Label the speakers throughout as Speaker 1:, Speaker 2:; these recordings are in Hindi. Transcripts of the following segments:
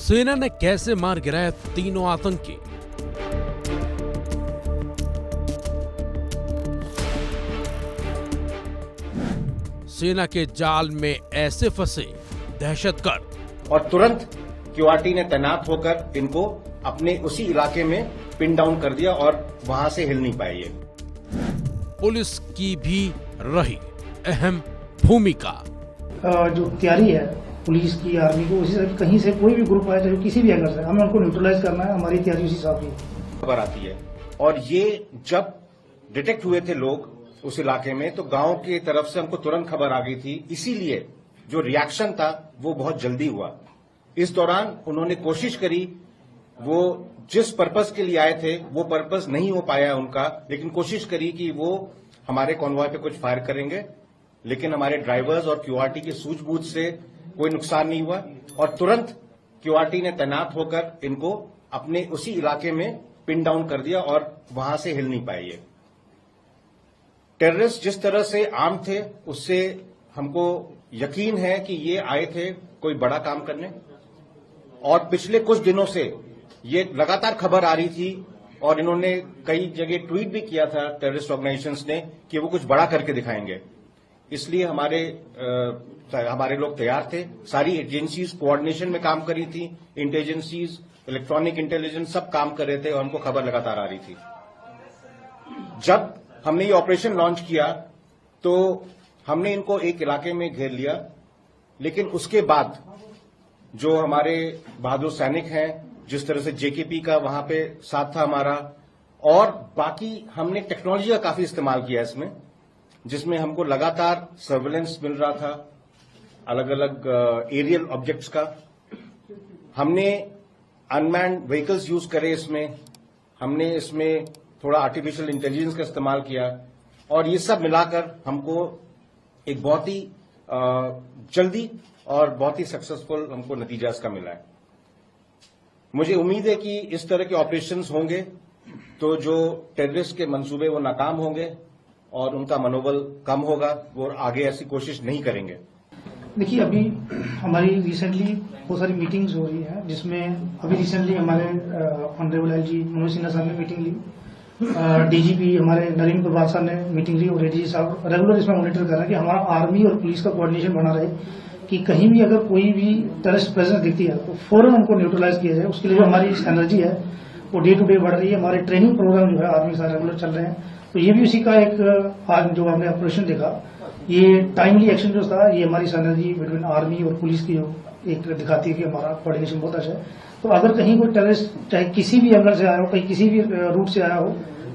Speaker 1: सेना ने कैसे मार गिराया तीनों आतंकी। सेना के जाल में ऐसे फंसे दहशतगर्द
Speaker 2: और तुरंत क्यूआरटी ने तैनात होकर इनको अपने उसी इलाके में पिन डाउन कर दिया और वहां से हिल नहीं पाए ये।
Speaker 1: पुलिस की भी रही अहम भूमिका।
Speaker 3: जो तैयारी है पुलिस की, आर्मी को, उसी तरह कहीं से कोई भी ग्रुप आए चाहे किसी भी एंगल से, हमें उनको न्यूट्रलाइज करना है। हमारी तैयारी उसी हिसाब की
Speaker 2: खबर आती है और ये जब डिटेक्ट हुए थे लोग उस इलाके में तो गांव की तरफ से हमको तुरंत खबर आ गई थी, इसीलिए जो रिएक्शन था वो बहुत जल्दी हुआ। इस दौरान उन्होंने कोशिश करी, वो जिस पर्पस के लिए आए थे वो पर्पस नहीं हो पाया उनका, लेकिन कोशिश करी कि वो हमारे कॉन्वॉय पे कुछ फायर करेंगे, लेकिन हमारे ड्राइवर्स और क्यूआरटी की सूझबूझ से कोई नुकसान नहीं हुआ और तुरंत क्यूआरटी ने तैनात होकर इनको अपने उसी इलाके में पिन डाउन कर दिया और वहां से हिल नहीं पाए ये। टेररिस्ट जिस तरह से आर्म थे उससे हमको यकीन है कि ये आए थे कोई बड़ा काम करने, और पिछले कुछ दिनों से ये लगातार खबर आ रही थी और इन्होंने कई जगह ट्वीट भी किया था टेररिस्ट ऑर्गेनाइजेशंस ने कि वो कुछ बड़ा करके दिखाएंगे। इसलिए हमारे लोग तैयार थे। सारी एजेंसीज कोऑर्डिनेशन में काम कर रही थी, इंटेलिजेंसीज, इलेक्ट्रॉनिक इंटेलिजेंस सब काम कर रहे थे और हमको खबर लगातार आ रही थी। जब हमने ये ऑपरेशन लॉन्च किया तो हमने इनको एक इलाके में घेर लिया, लेकिन उसके बाद जो हमारे बहादुर सैनिक हैं, जिस तरह से जेकेपी का वहां पे साथ था हमारा, और बाकी हमने टेक्नोलॉजी का काफी इस्तेमाल किया इसमें, जिसमें हमको लगातार सर्वेलेंस मिल रहा था अलग अलग एरियल ऑब्जेक्ट्स का। हमने अनमैन्ड व्हीकल्स यूज करे इसमें, हमने इसमें थोड़ा आर्टिफिशियल इंटेलिजेंस का इस्तेमाल किया और ये सब मिलाकर हमको एक बहुत ही जल्दी और बहुत ही सक्सेसफुल हमको नतीजा इसका मिला है। मुझे उम्मीद है कि इस तरह के ऑपरेशंस होंगे तो जो टेररिस्ट के मंसूबे वो नाकाम होंगे और उनका मनोबल कम होगा, वो आगे ऐसी कोशिश नहीं करेंगे।
Speaker 3: देखिए, अभी हमारी रिसेंटली बहुत सारी मीटिंग्स हो रही है, जिसमें अभी रिसेंटली हमारे ऑनरेबल एलजी मनोज सिन्हा साहब ने मीटिंग ली, डीजीपी हमारे नरेंद्र प्रभात साहब ने मीटिंग ली और एडीजी साहब रेगुलर इसमें मॉनिटर कर रहे हैं कि हमारा आर्मी और पुलिस का कोऑर्डिनेशन बना रहे कि कहीं भी अगर कोई भी टेररिस्ट प्रेजेंस दिखती है तो फौरन उनको न्यूट्रलाइज किया जाए। उसके लिए जो हमारी एनर्जी है वो डे टू डे बढ़ रही है। हमारे ट्रेनिंग प्रोग्राम जो है आर्मी के साथ रेगुलर चल रहे हैं, तो ये भी उसी का एक आज जो हमने ऑपरेशन देखा, ये टाइमली एक्शन जो था, ये हमारी सिनर्जी बिटवीन आर्मी और पुलिस की जो एक दिखाती है कि हमारा कोऑर्डिनेशन बहुत अच्छा है। तो अगर कहीं कोई टेररिस्ट चाहे किसी भी एंगल से आया हो, कहीं किसी भी रूट से आया हो,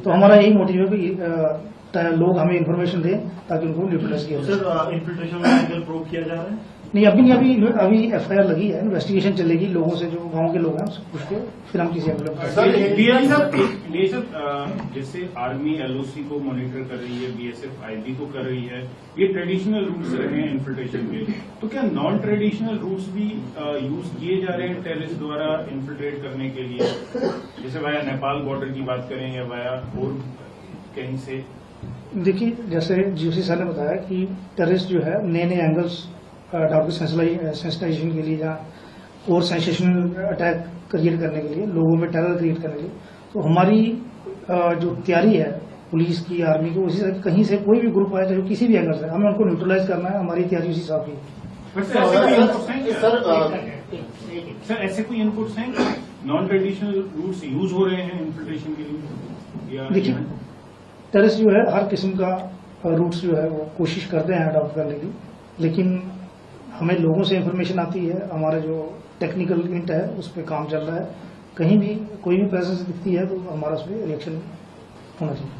Speaker 3: तो हमारा यही मोटिव है कि लोग हमें इन्फॉर्मेशन दें ताकि उनको न्यूट्रलाइज किया जाए।
Speaker 4: सर, इन्फिल्ट्रेशन में एंगल प्रूव किया जा रहा है?
Speaker 3: नहीं, अभी एफआईआर लगी है, इन्वेस्टिगेशन चलेगी लोगों से, जो गांव के लोग हैं पूछ के फिर हम किसी एंगल
Speaker 4: जैसे आर्मी एलओसी को मॉनिटर कर रही है, बीएसएफ आईबी को कर रही है, ये ट्रेडिशनल रूट्स रहे हैं इन्फिल्ट्रेशन के, तो क्या नॉन ट्रेडिशनल रूट्स भी यूज किए जा रहे हैं टेररिस्ट द्वारा इन्फिल्ट्रेट करने के लिए, जैसे वाया नेपाल बॉर्डर की बात करें या वाया और कहीं से? देखिए,
Speaker 3: जैसे जीओसी सर ने बताया कि टेररिस्ट जो है नए नए एंगल्स डाउट सेंसिटाइजेशन के लिए या और सेंसेशनल अटैक क्रिएट करने के लिए, लोगों में टेरर क्रिएट करने के लिए, तो हमारी जो तैयारी है पुलिस की, आर्मी को, उसी तरह कहीं से कोई भी ग्रुप आए चाहे किसी भी एंगल से, हमें उनको न्यूट्रलाइज करना है। हमारी तैयारी उसी हिसाब की।
Speaker 4: सर, ऐसे कोई इनपुट्स हैं नॉन ट्रेडिशनल रूट्स यूज हो रहे हैं इन्फिल्ट्रेशन के लिए?
Speaker 3: देखिए, टेररिस्ट जो है हर किस्म का रूट्स जो है वो कोशिश करते हैं अडॉप्ट करने की, लेकिन हमें लोगों से इंफॉर्मेशन आती है, हमारा जो टेक्निकल इंट है उस पर काम चल रहा है। कहीं भी कोई भी प्रेजेंस दिखती है तो हमारा उस पर रिएक्शन होना चाहिए।